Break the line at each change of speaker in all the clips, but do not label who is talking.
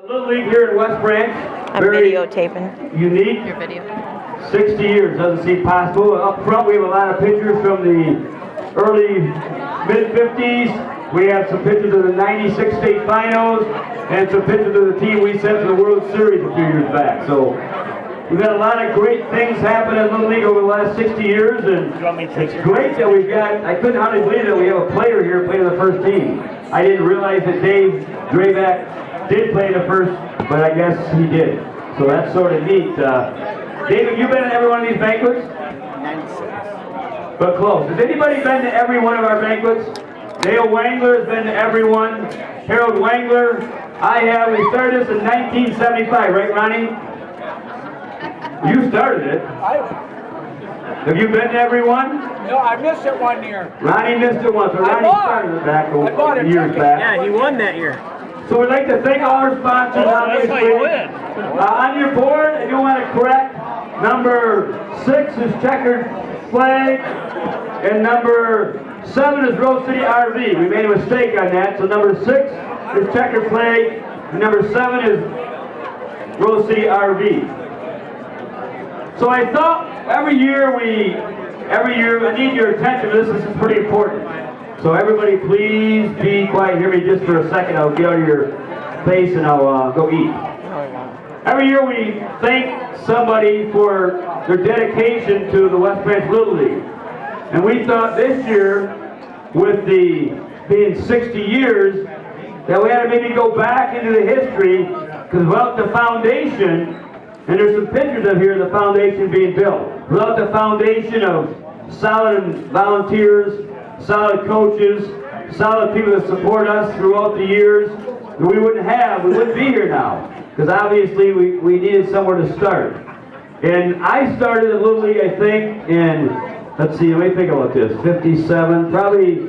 Little League here in West Branch.
I'm videotaping.
Unique.
Your video.
60 years doesn't seem possible. Up front we have a lot of pictures from the early mid-50s. We have some pictures of the 96 state finals and some pictures of the team we sent to the World Series a few years back. So we've had a lot of great things happen in Little League over the last 60 years, and it's great that we've got, I couldn't hardly believe that we have a player here playing the first team. I didn't realize that Dave Drayback did play the first, but I guess he did. So that's sort of neat. Dave, have you been to every one of these banquets?
96.
But close. Has anybody been to every one of our banquets? Dale Wangler has been to every one. Harold Wangler, I have. We started this in 1975, right, Ronnie? You started it. Have you been to every one?
No, I missed it one year.
Ronnie missed it once. So Ronnie started it back years back.
Yeah, he won that year.
So we'd like to thank all our sponsors.
That's how you win.
On your board, if you want to correct, number 6 is Checkered Flag, and number 7 is Rose City RV. We made a mistake on that, so number 6 is Checkered Flag, and number 7 is Rose City RV. So I thought every year I need your attention to this. This is pretty important. So everybody please be quiet. Hear me just for a second. I'll get out of your face and I'll go eat. Every year we thank somebody for their dedication to the West Branch Little League. And we thought this year, with the being 60 years, that we had to maybe go back into the history, because without the foundation, and there's some pictures of here, the foundation being built. Without the foundation of solid volunteers, solid coaches, solid people that support us throughout the years, we wouldn't be here now. Because obviously we needed somewhere to start. And I started in Little League, I think, in, let's see, let me think about this, 57, probably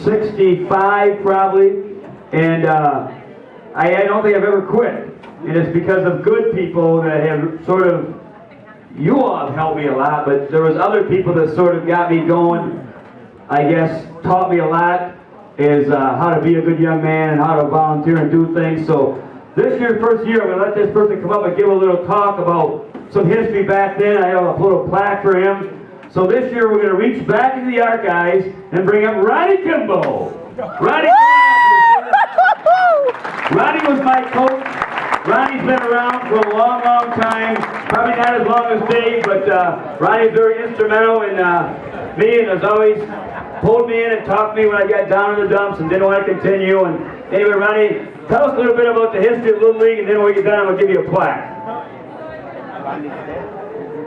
65 probably. And I don't think I've ever quit. And it's because of good people that have sort of, you all have helped me a lot, but there was other people that sort of got me going, I guess, taught me a lot, is how to be a good young man and how to volunteer and do things. So this year, first year, I'm going to let this person come up and give a little talk about some history back then. I have a little plaque for him. So this year, we're going to reach back into the archives and bring up Ronnie Kimball. Ronnie, Ronnie was my coach. Ronnie's been around for a long, long time. Probably not as long as Dave, but Ronnie's very instrumental in me, and has always pulled me in and talked to me when I got down in the dumps and didn't want to continue. And anyway, Ronnie, tell us a little bit about the history of Little League, and then when we get done, I'm going to give you a plaque.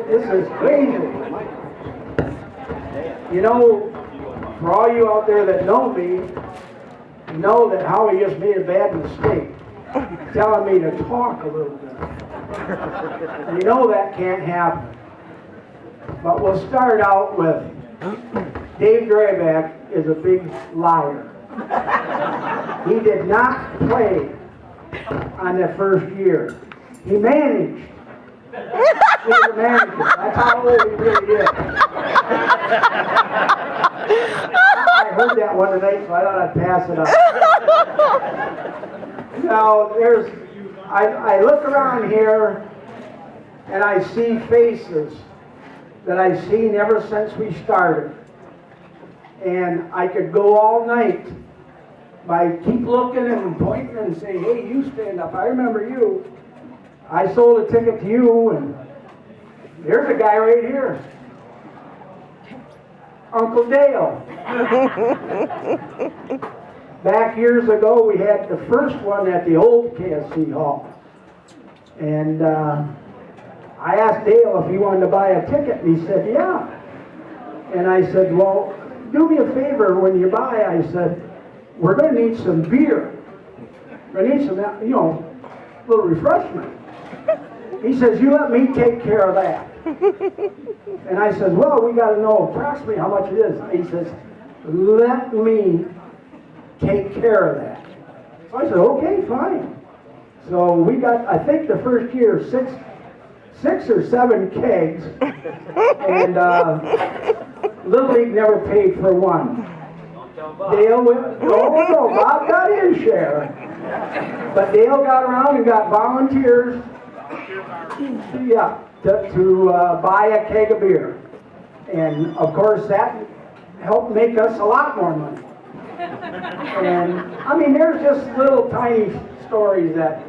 This is crazy. You know, for all you out there that know me, know that Howie just made a bad mistake, telling me to talk a little bit. You know that can't happen. But we'll start out with Dave Drayback is a big liar. He did not play on that first year. He managed. He was a manager. That's how old he really is. I heard that one tonight, so I thought I'd pass it on. Now, I look around here and I see faces that I've seen ever since we started. And I could go all night by keep looking and pointing and say, hey, you stand up. I remember you. I sold a ticket to you, and there's a guy right here. Uncle Dale. Back years ago, we had the first one at the old KSC Hall. And I asked Dale if he wanted to buy a ticket, and he said, yeah. And I said, well, do me a favor when you buy. I said, we're going to need some beer. We're going to need some, little refreshment. He says, you let me take care of that. And I said, well, we got to know approximately how much it is. And he says, let me take care of that. So I said, okay, fine. So we got, I think the first year, six or seven kegs. And Little League never paid for one. Dale went, no, Bob got his share. But Dale got around and got volunteers to buy a keg of beer. And of course that helped make us a lot more money. And I mean, there's just little tiny stories that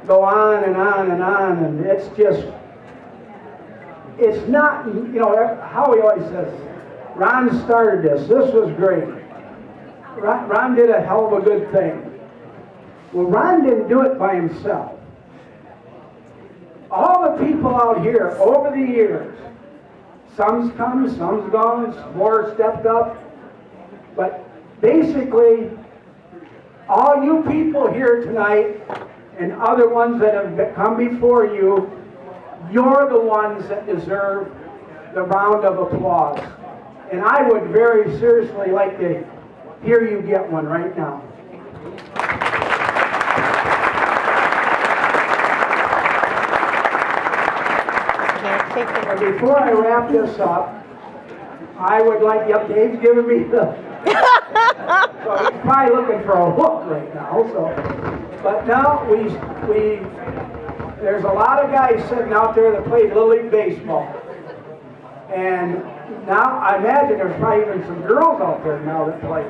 go on and on and on, and it's just, it's not, you know, Howie always says, Ron started this. This was great. Ron did a hell of a good thing. Well, Ron didn't do it by himself. All the people out here over the years, some's come, some's gone, some more stepped up, but basically, all you people here tonight and other ones that have come before you, you're the ones that deserve the round of applause. And I would very seriously like to hear you get one right now. And before I wrap this up, I would like, yep, Dave's giving me the, so he's probably looking for a hook right now, so. But now there's a lot of guys sitting out there that played Little League baseball. And now I imagine there's probably even some girls out there now that play.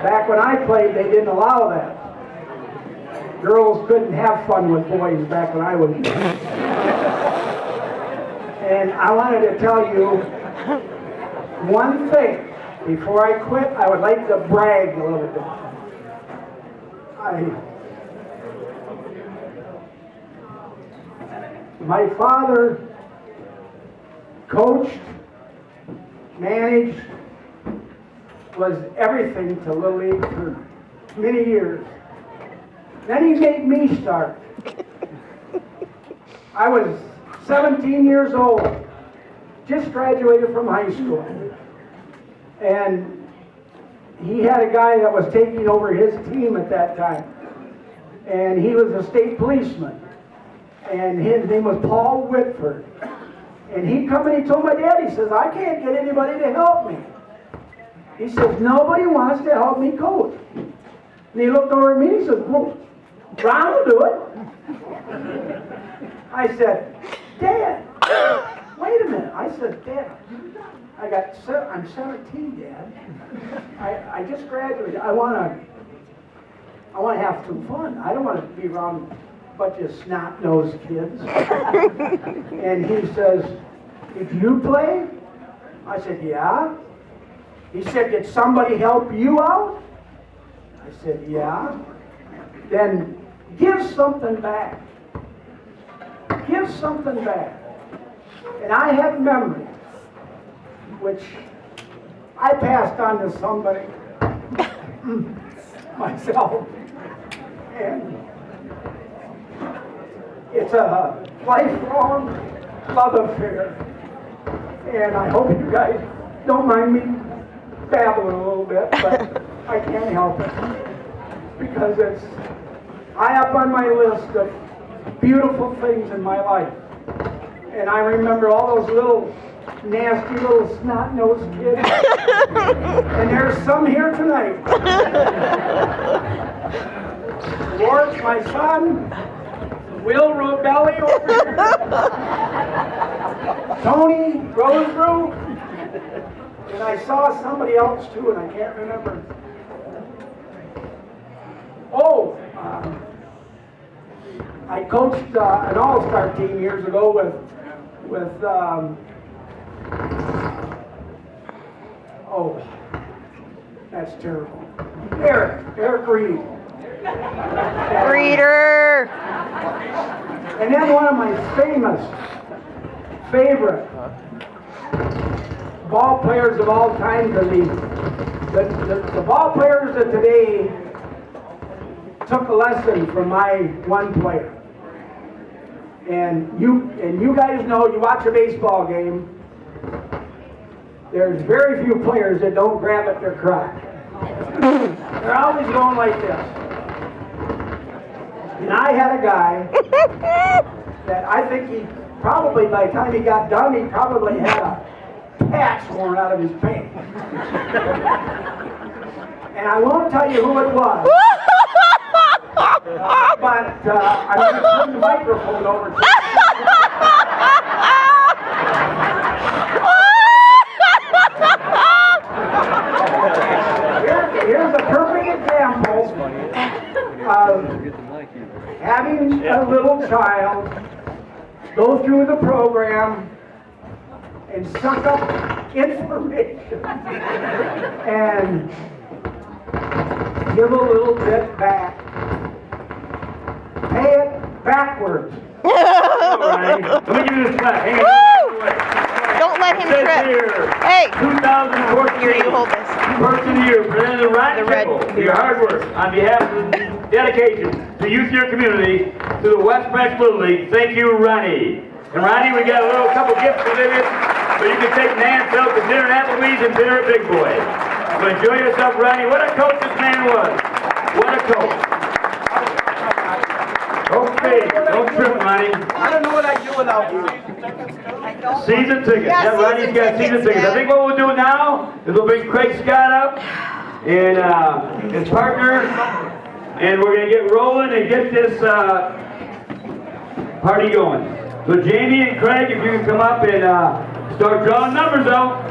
Back when I played, they didn't allow that. Girls couldn't have fun with boys back when I was. And I wanted to tell you one thing. Before I quit, I would like to brag a little bit. My father coached, managed, was everything to Little League for many years. Then he made me start. I was 17 years old, just graduated from high school. And he had a guy that was taking over his team at that time. And he was a state policeman. And his name was Paul Whitford. And he come and he told my dad, he says, I can't get anybody to help me. He says, nobody wants to help me coach. And he looked over at me and he says, well, Ron will do it. I said, Dad, wait a minute. I said, Dad, I'm 17, Dad. I just graduated. I want to have some fun. I don't want to be around a bunch of snot-nosed kids. And he says, did you play? I said, yeah. He said, did somebody help you out? I said, yeah. Then give something back. Give something back. And I have memories, which I passed on to somebody myself. And it's a lifelong love affair. And I hope you guys don't mind me babbling a little bit, but I can't help it. Because it's high up on my list of beautiful things in my life. And I remember all those little nasty little snot-nosed kids. And there's some here tonight. George, my son, Will Robelli over here, Tony Rosebrew, and I saw somebody else too, and I can't remember. Oh, I coached an all-star team years ago with oh, that's terrible. Eric Reed.
Reader.
And then one of my favorite ball players of all time to me. The ball players of today took a lesson from my one player. And you guys know, you watch a baseball game, there's very few players that don't grab at their crotch. They're always going like this. And I had a guy that I think he probably, by the time he got done, he probably had a patch worn out of his pants. And I won't tell you who it was. But I'm going to turn the microphone over to you. Here's a perfect example of having a little child go through the program and suck up information and give a little bit back. Pay it backwards.
All right. Let me give you this plaque. Hang on.
Don't let him
It says
trip.
here,
Hey,
2014
here, you hold this.
Person of the Year, presented to Ryan
The red
Kimball for your hard work on behalf of the dedication to youth in your community to the West Branch Little League. Thank you, Ronnie. And Ronnie, we got a couple gift certificates so you can take Nan Phil to dinner at Applebee's and dinner at Big Boy. So enjoy yourself, Ronnie. What a coach this man was. What a coach. Okay, don't trip, Ronnie.
I don't know what I'd do without you.
Season tickets. Yeah, Ronnie's got season tickets. I think what we'll do now is we'll bring Craig Scott up and his partner, and we're going to get rolling and get this party going. So Jamie and Craig, if you can come up and start drawing numbers out.